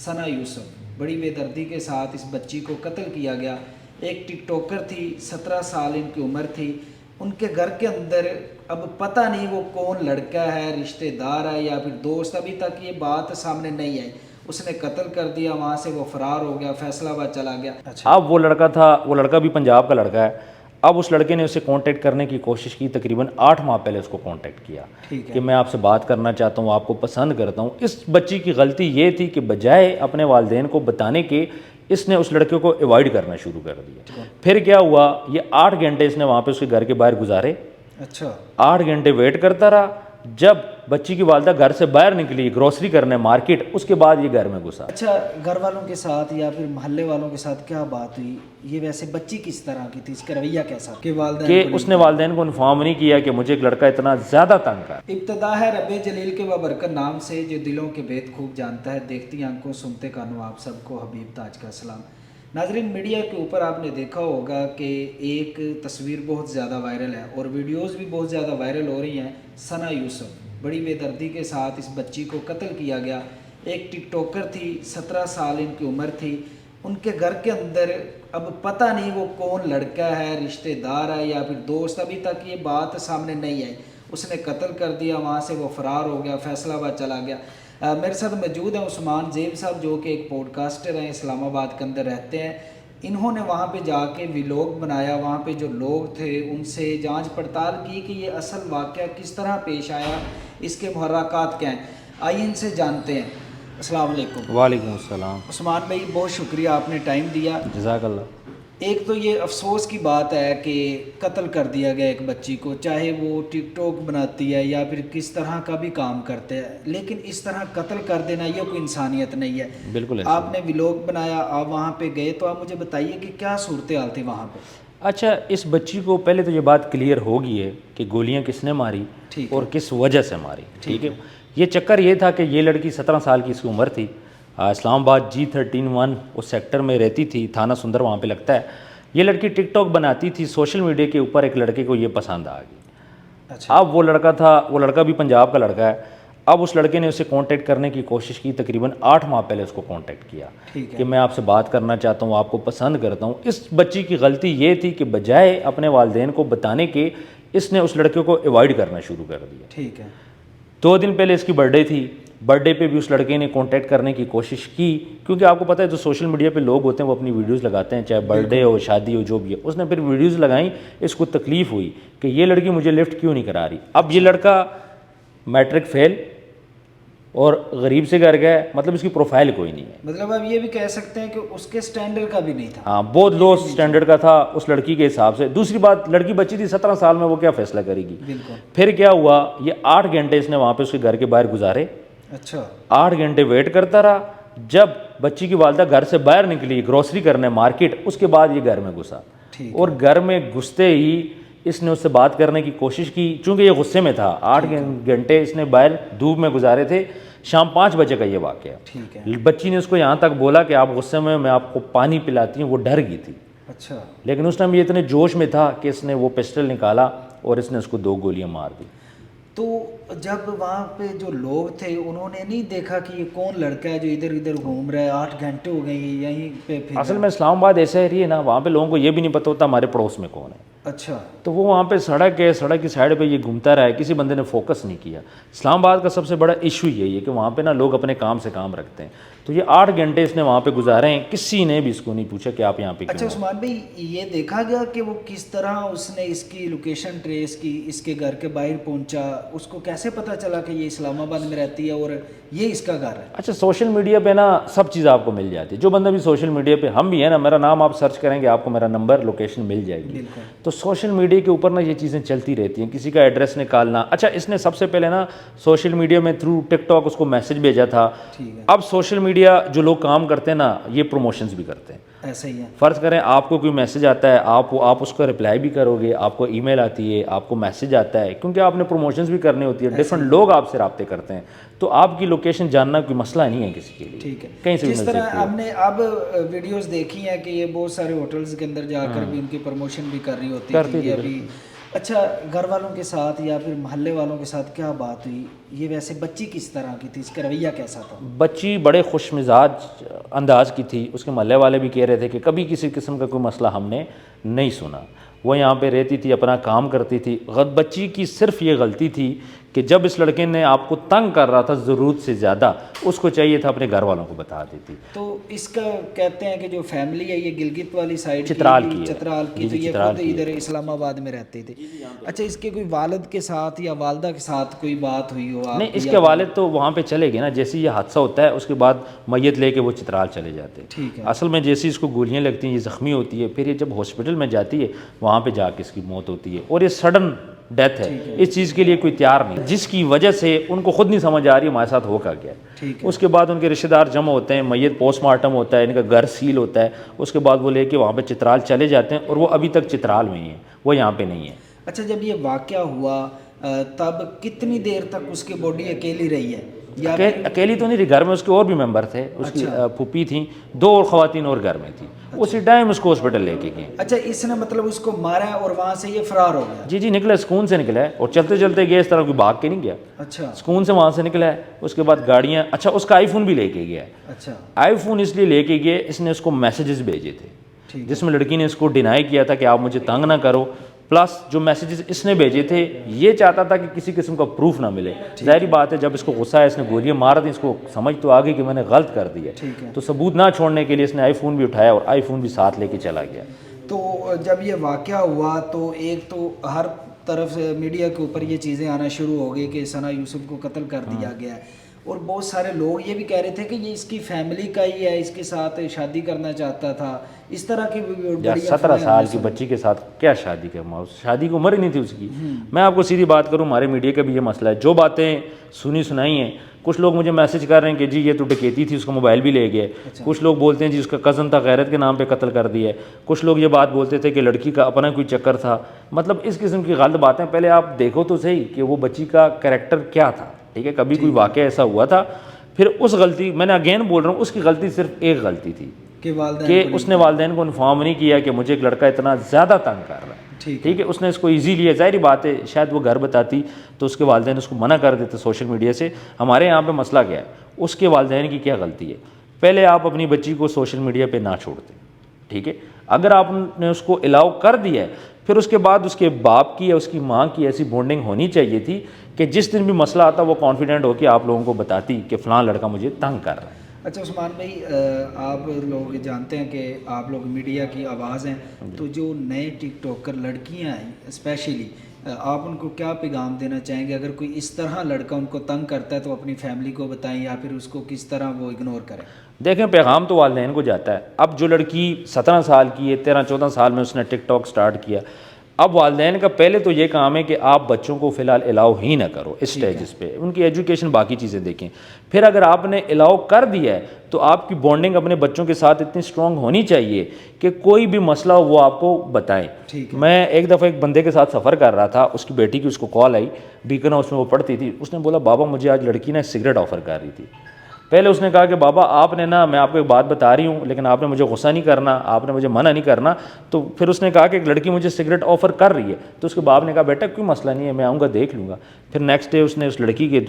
सना यूसुफ बड़ी बेदर्दी के साथ इस बच्ची को कत्ल किया गया। एक टिकटॉकर थी, 17 साल इनकी उम्र थी। उनके घर के अंदर अब पता नहीं वो कौन लड़का है, रिश्तेदार है या फिर दोस्त, अभी तक ये बात सामने नहीं आई। उसने कत्ल कर दिया, वहाँ से वो फरार हो गया, फैसलाबाद चला गया। अच्छा, अब वो लड़का था, वो लड़का भी पंजाब का लड़का है। अब उस लड़के ने उसे कांटेक्ट करने की कोशिश की, तकरीबन 8 माह पहले उसको कांटेक्ट किया कि मैं आपसे बात करना चाहता हूँ, आपको पसंद करता हूँ। इस बच्ची की गलती ये थी कि बजाय अपने वालिदैन को बताने के, इसने उस लड़के को अवॉइड करना शुरू कर दिया। फिर क्या हुआ, ये 8 घंटे इसने वहाँ पे उसके घर के बाहर गुजारे। अच्छा, 8 घंटे वेट करता रहा। जब बच्ची की वालदा घर से बाहर निकली ग्रोसरी करने मार्केट, उसके बाद ये घर में घुसा। अच्छा, घर वालों के साथ या फिर मोहल्ले वालों के साथ क्या बात हुई? ये वैसे बच्ची किस तरह की थी, इसका रवैया कैसा कि वालिदैन को उसने वालिदैन को इन्फॉर्म नहीं किया कि मुझे एक लड़का इतना ज़्यादा तंग कर। इब्तदा है रब्बे जलील के बबरकत नाम से, जो दिलों के भेद खूब जानता है। देखती आंखों सुनते कानों आप सबको हबीब ताज का सलाम। नाजरीन, मीडिया के ऊपर आपने देखा होगा कि एक तस्वीर बहुत ज़्यादा वायरल है और वीडियोस भी बहुत ज़्यादा वायरल हो रही हैं। सना यूसुफ बड़ी बेदर्दी के साथ इस बच्ची को कत्ल किया गया। एक टिकटॉकर थी, 17 साल इनकी उम्र थी। उनके घर के अंदर अब पता नहीं वो कौन लड़का है, रिश्तेदार है या फिर दोस्त, अभी तक ये बात सामने नहीं आई। उसने कत्ल कर दिया, वहाँ से वो फरार हो गया, फैसलाबाद चला गया। मेरे साथ मौजूद हैं उस्मान ज़ेब साहब, जो कि एक पॉडकास्टर हैं, इस्लामाबाद के अंदर रहते हैं। इन्होंने वहाँ पे जाके व्लॉग बनाया, वहाँ पे जो लोग थे उनसे जांच पड़ताल की कि ये असल वाक़या किस तरह पेश आया, इसके मुहर्रकात क्या हैं। आइए इनसे जानते हैं। अस्सलाम वालेकुम। वालेकुम अस्सलाम। उस्मान भाई, बहुत शुक्रिया, आपने टाइम दिया। जज़ाकल्लाह। एक तो ये अफसोस की बात है कि कत्ल कर दिया गया एक बच्ची को, चाहे वो टिकटॉक बनाती है या फिर किस तरह का भी काम करते हैं, लेकिन इस तरह कत्ल कर देना ये कोई इंसानियत नहीं है। बिल्कुल। आपने व्लॉग बनाया, आप वहाँ पे गए, तो आप मुझे बताइए कि क्या सूरत हाल थी वहाँ पे। अच्छा, इस बच्ची को पहले तो ये बात क्लियर हो गई है कि गोलियां किसने मारी और किस वजह से मारी। ठीक है, ये चक्कर ये था कि ये लड़की 17 साल की इसकी उम्र थी। इस्लामाबाद G13-1 उस सेक्टर में रहती थी, थाना सुंदर वहाँ पे लगता है। ये लड़की टिकटॉक बनाती थी, सोशल मीडिया के ऊपर एक लड़के को ये पसंद आ गई। अच्छा, अब वो लड़का था, वो लड़का भी पंजाब का लड़का है। अब उस लड़के ने उसे कांटेक्ट करने की कोशिश की, तकरीबन 8 माह पहले उसको कांटेक्ट किया कि मैं आपसे बात करना चाहता हूँ, आपको पसंद करता हूँ। इस बच्ची की गलती ये थी कि बजाय अपने वालिदैन को बताने के, इसने उस लड़के को अवॉइड करना शुरू कर दिया। ठीक है। 2 दिन पहले इसकी बर्थडे थी, बर्थडे पे भी उस लड़के ने कांटेक्ट करने की कोशिश की, क्योंकि आपको पता है जो सोशल मीडिया पे लोग होते हैं वो अपनी वीडियोस लगाते हैं, चाहे बर्थडे हो, शादी हो, जो भी है। उसने फिर वीडियोस लगाई, इसको तकलीफ़ हुई कि ये लड़की मुझे लिफ्ट क्यों नहीं करा रही। अब ये लड़का मैट्रिक फेल और गरीब से घर गया, मतलब इसकी प्रोफाइल कोई नहीं है। मतलब आप ये भी कह सकते हैं कि उसके स्टैंडर्ड का भी नहीं था। हाँ, बहुत लो स्टैंडर्ड का था उस लड़की के हिसाब से। दूसरी बात, लड़की बच्ची थी, 17 साल में वो क्या फैसला करेगी। बिल्कुल। फिर क्या हुआ, ये 8 घंटे इसने वहाँ पे उसके घर के बाहर गुजारे। अच्छा, 8 घंटे वेट करता रहा। जब बच्ची की वालदा घर से बाहर निकली ग्रोसरी करने मार्केट, उसके बाद ये घर में घुसा। और घर में घुसते ही इसने उससे बात करने की कोशिश की, चूंकि ये गुस्से में था। 8 घंटे इसने बाहर धूप में गुजारे थे। शाम 5 बजे का ये वाक़या। ठीक है। बच्ची ने उसको यहाँ तक बोला कि आप गुस्से में, मैं आपको पानी पिलाती हूँ। वो डर गई थी। अच्छा, लेकिन उस टाइम ये इतने जोश में था कि इसने वो पिस्टल निकाला और इसने उसको 2 गोलियां मार दी। तो जब वहाँ पे जो लोग थे उन्होंने नहीं देखा कि ये कौन लड़का है जो इधर इधर घूम रहा है, 8 घंटे हो गए यहीं पे फिर? असल में इस्लामाबाद ऐसा एरिया है ना, वहाँ पे लोगों को ये भी नहीं पता होता हमारे पड़ोस में कौन है। अच्छा, तो वो वहाँ पे सड़क है, सड़क की साइड पे ये घूमता रहा है, किसी बंदे ने फोकस नहीं किया। इस्लामाबाद का सबसे बड़ा इशू यही है कि वहाँ पे ना लोग अपने काम से काम रखते हैं। तो ये 8 घंटे इसने वहाँ पे गुजारे हैं, किसी ने भी इसको नहीं पूछा कि आप यहाँ पे अच्छा क्यों हो? उस्मान भाई, ये देखा गया कि वो किस तरह उसने इसकी लोकेशन ट्रेस की, इसके घर के बाहर पहुंचा, उसको कैसे पता चला कि ये इस्लामाबाद में रहती है और ये इसका घर है? अच्छा, सोशल मीडिया पे ना सब चीज़ आपको मिल जाती है। जो बंदा भी सोशल मीडिया पे, हम भी है ना, मेरा नाम आप सर्च करेंगे आपको मेरा नंबर, लोकेशन मिल जाएगी। तो सोशल मीडिया के ऊपर ना ये चीज़ें चलती रहती हैं, किसी का एड्रेस निकालना। अच्छा, इसने सबसे पहले ना सोशल मीडिया में थ्रू टिकटॉक उसको मैसेज भेजा था। अब सोशल मीडिया जो लोग काम करते हैं ना, ये प्रमोशंस भी करते हैं। ऐसा ही है। फ़र्ज़ करें आपको कोई मैसेज आता है, आप उसका रिप्लाई भी करोगे, आपको ईमेल आती है, आपको मैसेज आता है, क्योंकि आपने प्रमोशंस भी करनी होती है। डिफरेंट लोग आपसे रब्ते करते हैं, तो आपकी लोकेशन जानना कोई मसला नहीं है किसी के लिए। ठीक है। कहीं से भी जिस तरह हमने अब वीडियोस देखी हैं कि ये बहुत सारे होटल्स के अंदर जाकर भी उनकी प्रमोशन भी कर रही होती है। अभी اچھا، گھر والوں کے ساتھ یا پھر محلے والوں کے ساتھ کیا بات ہوئی؟ یہ ویسے بچی کس طرح کی تھی، اس کا رویہ کیسا تھا؟ بچی بڑے خوش مزاج انداز کی تھی، اس کے محلے والے بھی کہہ رہے تھے کہ کبھی کسی قسم کا کوئی مسئلہ ہم نے نہیں سنا، وہ یہاں پہ رہتی تھی، اپنا کام کرتی تھی۔ بچی کی صرف یہ غلطی تھی کہ جب اس لڑکے نے آپ کو تنگ کر رہا تھا ضرورت سے زیادہ، اس کو چاہیے تھا اپنے گھر والوں کو بتا دیتی۔ تو اس کا کہتے ہیں کہ جو فیملی ہے یہ گلگت والی سائڈ چترال کی ہے، چترال کی، تو یہ چترال خود کی ادھر اسلام آباد میں رہتے تھے۔ اچھا، اس کے کوئی والد کے ساتھ یا والدہ کے ساتھ کوئی بات ہوئی ہو آپ نہیں، کی؟ اس کے والد تو وہاں پہ چلے گئے نا، جیسے یہ حادثہ ہوتا ہے اس کے بعد میت لے کے وہ چترال چلے جاتے ہیں۔ ٹھیک ہے، اصل میں جیسے اس کو گولیاں لگتی ہیں، یہ زخمی ہوتی ہے، پھر یہ جب ہاسپٹل میں جاتی ہے وہاں پہ جا کے اس کی موت ہوتی ہے، اور یہ سڈن ڈیتھ ہے، اس چیز کے لیے کوئی تیار نہیں، جس کی وجہ سے ان کو خود نہیں سمجھ آ رہی ہمارے ساتھ ہو کا گیا ہے۔ ٹھیک ہے، اس کے بعد ان کے رشتہ دار جمع ہوتے ہیں، میت پوسٹ مارٹم ہوتا ہے، ان کا گھر سیل ہوتا ہے، اس کے بعد وہ لے کے وہاں پہ چترال چلے جاتے ہیں، اور وہ ابھی تک چترال میں ہی ہیں، وہ یہاں پہ نہیں ہے۔ اچھا، جب یہ واقعہ ہوا تب کتنی دیر تک اس کی باڈی اکیلی رہی ہے یا اکیلی تو نہیں رہی، گھر میں اس کے اور بھی ممبر تھے، اس کی پھوپھی تھیں، 2 اور خواتین اور گھر میں تھیں، اسی ٹائم اس کو ہاسپٹل لے کے گئے۔ اچھا، اس نے مطلب اس کو مارا اور وہاں سے یہ فرار ہو گیا؟ جی نکلا، سکون سے نکلا ہے، اور چلتے چلتے گیا، اس طرح کوئی بھاگ کے نہیں گیا، اچھا سکون سے وہاں سے نکلا ہے۔ اس کے بعد گاڑیاں، اچھا اس کا آئی فون بھی لے کے گیا ہے۔ اچھا، آئی فون اس لیے لے کے گئے، اس نے اس کو میسیجز بھیجے تھے جس میں لڑکی نے اس کو ڈینائی کیا تھا کہ آپ مجھے تنگ نہ کرو، پلس جو میسیجز اس نے بھیجے تھے یہ چاہتا تھا کہ کسی قسم کا پروف نہ ملے۔ ظاہری بات ہے، جب اس کو غصہ ہے، اس نے گولیاں مار دی، اس کو سمجھ تو آ گئی کہ میں نے غلط کر دی ہے، تو ثبوت نہ چھوڑنے کے لیے اس نے آئی فون بھی اٹھایا اور آئی فون بھی ساتھ لے کے چلا گیا۔ تو جب یہ واقعہ ہوا تو ایک تو ہر طرف سے میڈیا کے اوپر یہ چیزیں آنا شروع ہو گئی کہ ثنا یوسف کو قتل کر دیا گیا ہے، اور بہت سارے لوگ یہ بھی کہہ رہے تھے کہ یہ اس کی فیملی کا ہی ہے، اس کے ساتھ شادی کرنا چاہتا تھا، اس طرح کی یار 17 سال کی بچی کے ساتھ کیا شادی کرنا، شادی کی عمر ہی نہیں تھی اس کی۔ میں آپ کو سیدھی بات کروں، ہمارے میڈیا کا بھی یہ مسئلہ ہے، جو باتیں سنی سنائی ہیں، کچھ لوگ مجھے میسج کر رہے ہیں کہ جی یہ تو ڈکیتی تھی، اس کا موبائل بھی لے گئے، کچھ لوگ بولتے ہیں جی اس کا کزن تھا، غیرت کے نام پہ قتل کر دیا ہے، کچھ لوگ یہ بات بولتے تھے کہ لڑکی کا اپنا کوئی چکر تھا۔ مطلب اس قسم کی غلط باتیں، پہلے آپ دیکھو تو صحیح کہ وہ بچی کا کریکٹر کیا تھا، ٹھیک ہے، کبھی کوئی واقعہ ایسا ہوا تھا، پھر اس غلطی، میں نے اگین بول رہا ہوں، اس کی غلطی صرف ایک غلطی تھی کہ اس نے والدین کو انفارم نہیں کیا کہ مجھے ایک لڑکا اتنا زیادہ تنگ کر رہا ہے، ٹھیک ہے، اس نے اس کو ایزی لیا۔ ظاہری بات ہے، شاید وہ گھر بتاتی تو اس کے والدین اس کو منع کر دیتے سوشل میڈیا سے۔ ہمارے یہاں پہ مسئلہ کیا ہے، اس کے والدین کی کیا غلطی ہے؟ پہلے آپ اپنی بچی کو سوشل میڈیا پہ نہ چھوڑتے، ٹھیک ہے، اگر آپ نے اس کو الاؤ کر دیا ہے، پھر اس کے بعد اس کے باپ کی یا اس کی ماں کی ایسی بونڈنگ ہونی چاہیے تھی کہ جس دن بھی مسئلہ آتا وہ کانفیڈنٹ ہو کے آپ لوگوں کو بتاتی کہ فلاں لڑکا مجھے تنگ کر رہا ہے۔ اچھا عثمان بھائی، آپ لوگ جانتے ہیں کہ آپ لوگ میڈیا کی آواز ہیں، تو جو نئے ٹک ٹاکر لڑکیاں ہیں اسپیشلی، آپ ان کو کیا پیغام دینا چاہیں گے؟ اگر کوئی اس طرح لڑکا ان کو تنگ کرتا ہے تو اپنی فیملی کو بتائیں یا پھر اس کو کس طرح وہ اگنور کریں؟ دیکھیں، پیغام تو والدین کو جاتا ہے۔ اب جو لڑکی 17 سال کی ہے، 13-14 سال میں اس نے ٹک ٹاک سٹارٹ کیا، اب والدین کا پہلے تو یہ کام ہے کہ آپ بچوں کو فی الحال الاؤ ہی نہ کرو اس سٹیجز پہ، ان کی ایجوکیشن باقی چیزیں دیکھیں۔ پھر اگر آپ نے الاؤ کر دیا ہے تو آپ کی بانڈنگ اپنے بچوں کے ساتھ اتنی اسٹرانگ ہونی چاہیے کہ کوئی بھی مسئلہ ہو وہ آپ کو بتائیں۔ میں ایک دفعہ ایک بندے کے ساتھ سفر کر رہا تھا، اس کی بیٹی کی اس کو کال آئی، بیکن ہاؤس میں وہ پڑھتی تھی، اس نے بولا بابا مجھے آج لڑکی نے سگریٹ آفر کر رہی تھی۔ پہلے اس نے کہا کہ بابا آپ نے نا، میں آپ کو ایک بات بتا رہی ہوں لیکن آپ نے مجھے غصہ نہیں کرنا، آپ نے مجھے منع نہیں کرنا۔ تو پھر اس نے کہا کہ ایک لڑکی مجھے سگریٹ آفر کر رہی ہے، تو اس کے باپ نے کہا بیٹا کوئی مسئلہ نہیں ہے، میں آؤں گا دیکھ لوں گا۔ پھر نیکسٹ ڈے اس نے اس لڑکی کے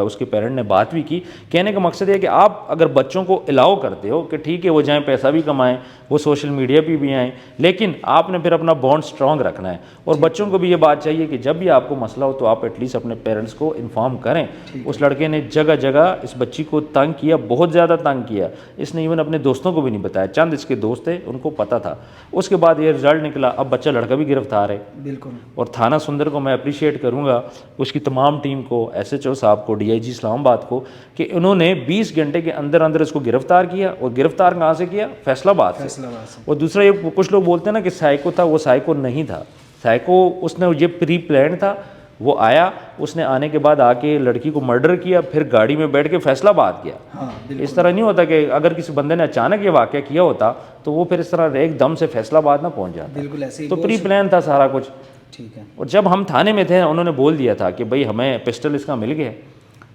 اس کے پیرنٹ نے بات بھی کی۔ کہنے کا مقصد یہ کہ آپ اگر بچوں کو الاؤ کرتے ہو کہ ٹھیک ہے وہ جائیں پیسہ بھی کمائیں، وہ سوشل میڈیا پہ بھی آئیں، لیکن آپ نے پھر اپنا بانڈ اسٹرانگ رکھنا ہے، اور بچوں کو بھی یہ بات چاہیے کہ جب بھی آپ کو مسئلہ ہو تو آپ ایٹ لیسٹ اپنے پیرنٹس کو انفارم کریں۔ اس لڑکے نے جگہ جگہ اس بچی کو تنگ کیا، بہت زیادہ تنگ کیا، اس نے ایون اپنے دوستوں کو بھی نہیں بتایا، چند اس کے دوست تھے ان کو پتہ تھا۔ اس کے بعد یہ رزلٹ نکلا، اب بچہ لڑکا بھی گرفتار ہے۔ بالکل، اور تھانہ سندر کو میں اپریشیٹ کروں گا، اس کی تمام ٹیم کو، ایس ایچ او صاحب کو، ڈی آئی جی اسلام آباد کو، کہ انہوں نے 20 گھنٹے کے اندر اندر اس کو گرفتار کیا، اور گرفتار کہاں سے کیا؟ فیصل آباد سے۔ اور دوسرا یہ کچھ لوگ بولتے ہیں نا کہ سائیکو تھا، وہ سائیکو نہیں تھا، سائیکو اس نے یہ پری پلان تھا، وہ آیا، اس نے آنے کے بعد آ کے لڑکی کو مرڈر کیا، پھر گاڑی میں بیٹھ کے فیصل آباد گیا۔ اس طرح نہیں ہوتا کہ اگر کسی بندے نے اچانک یہ واقعہ کیا ہوتا تو وہ پھر اس طرح ایک دم سے فیصل آباد نہ پہنچ جاتا، بالکل ایسے تو پری پلان تھا سارا کچھ۔ ٹھیک ہے، اور جب ہم تھانے میں تھے انہوں نے بول دیا تھا کہ بھائی ہمیں پسٹل اس کا مل گیا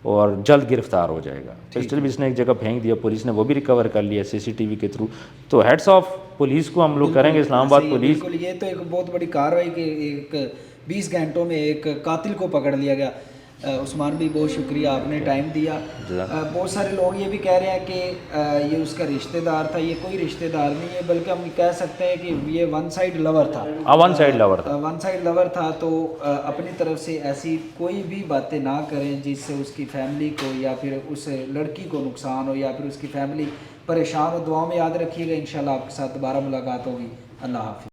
اور جلد گرفتار ہو جائے گا۔ پسٹل بھی اس نے ایک جگہ پھینک دیا، پولیس نے وہ بھی ریکور کر لیا CCTV کے تھرو۔ تو ہیڈس آف پولیس کو ہم لوگ کریں گے، اسلام آباد پولیس۔ بالکل، یہ تو ایک بہت بڑی کارروائی کہ ایک 20 घंटों में एक कातिल को पकड़ लिया गया। उस्मान भी बहुत शुक्रिया, आपने टाइम दिया। बहुत सारे लोग ये भी कह रहे हैं कि ये उसका रिश्तेदार था। ये कोई रिश्तेदार नहीं है, बल्कि हम कह सकते हैं कि ये वन साइड लवर था। वन साइड लवर था। वन साइड लवर था। तो अपनी तरफ से ऐसी कोई भी बातें ना करें जिससे उसकी फैमिली को या फिर उस लड़की को नुकसान हो या फिर उसकी फैमिली परेशान हो। दुआ में याद रखिएगा, इंशाल्लाह आपके साथ दोबारा मुलाकात होगी। अल्लाह हाफिज़।